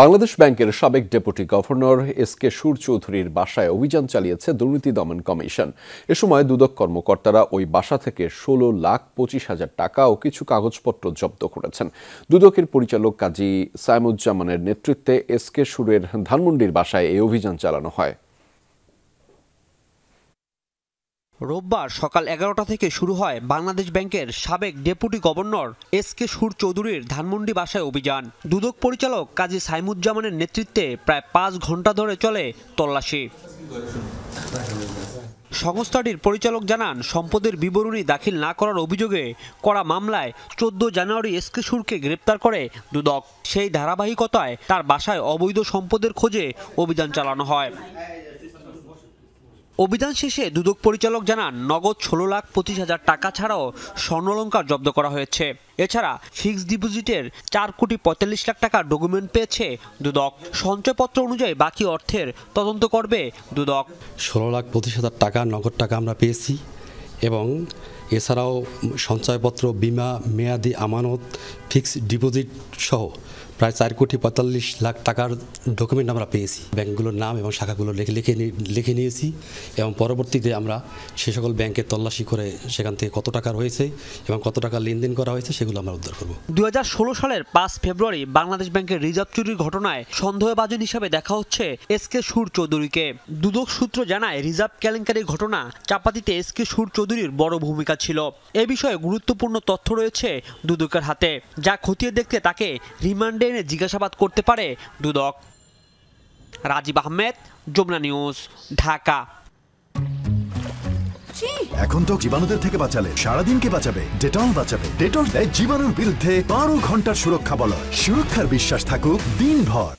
বাংলাদেশ ব্যাংকের সাবেক deputy governor S K সুর চৌধুরীর বাসায় অভিযান চালিয়েছে দুর্নীতি দমন কমিশন। এ সময় দুদক কর্মকর্তারা ওই বাসা থেকে ১৬,২৫,০০০ টাকা ও কিছু কাগজপত্র জব্দ করেছেন। দুদকের পরিচালক কাজী সাইমুজ্জামানের নেতৃত্বে এস.কে সুরের ধানমন্ডির বাসায় এই অভিযান চালানো হয়। রোববার সকাল ১১টা থেকে শুরু হয় বাংলাদেশ ব্যাংকের সাবেক ডেপুটি গভর্নর এস.কে সুর চৌধুরীর ধানমন্ডি বাসায় অভিযান। দুদক পরিচালক কাজী সাইমুজ্জামানের নেতৃত্বে প্রায় ৫ ঘণ্টা ধরে চলে তল্লাশি। সংস্থাটির পরিচালক জানান, সম্পদের বিবরণী দাখিল না করার অভিযোগে করা মামলায় ১৪ জানুয়ারি এস.কে সুরকে গ্রেপ্তার করে দুদক। সেই ধারাবাহিকতায় তার বাসায় অবৈধ সম্পদের খোঁজে অভিযান চালানো হয়। অভিযান শেষে দুদক পরিচালক জানান, নগদ ১৬,২৫,০০০ টাকা ছাড়াও স্বর্ণালংকার জব্দ করা হয়েছে। এছাড়া ফিক্সড ডিপোজিটের ৪,৪৫,০০,০০০ টাকা ডকুমেন্ট পেয়েছে দুদক। সঞ্চয়পত্র অনুযায়ী বাকি অর্থের তদন্ত করবে দুদক। ১৬,২৫,০০০ টাকা নগদ টাকা আমরা পেয়েছি এবং এছাড়াও সঞ্চয়পত্র, বিমা, মেয়াদি আমানত, ফিক্সড ডিপোজিট সহ প্রায় ৪,৪৫,০০,০০০ টাকার ডকুমেন্ট আমরা পেয়েছি। ব্যাংকগুলোর নাম এবং শাখাগুলো লিখে নিয়েছি এবং পরবর্তীতে আমরা সে সকল ব্যাংকে তল্লাশি করে সেখান থেকে কত টাকা রয়েছে এবং কত টাকা লেনদেন করা হয়েছে সেগুলো আমরা উদ্ধার করব। ২০১৬ সালের ৫ ফেব্রুয়ারি বাংলাদেশ ব্যাংকের রিজার্ভ চুরির ঘটনায় সন্দেহভাজন হিসাবে দেখা হচ্ছে এস.কে সুর চৌধুরীকে। দুদক সূত্র জানায়, রিজার্ভ কেলেঙ্কারির ঘটনা চাপা দিতে এস.কে সুর চৌধুরীর বড় ভূমিকা ছিল। এ বিষয়ে গুরুত্বপূর্ণ তথ্য রয়েছে দুদকের হাতে, যা খতিয়ে দেখতে তাকে রিমান্ডে এনে জিজ্ঞাসাবাদ করতে পারে দুদক। রাজীব আহমেদ, যমুনা নিউজ, ঢাকা। এখন তো জীবাণুদের থেকে বাঁচালে সারাদিনকে বাঁচাবে ডেটল বাঁচাবে। ডেটল দেয় জীবাণুর বিরুদ্ধে ১২ ঘন্টার সুরক্ষা বলয়। সুরক্ষার বিশ্বাস থাকুক দিনভর।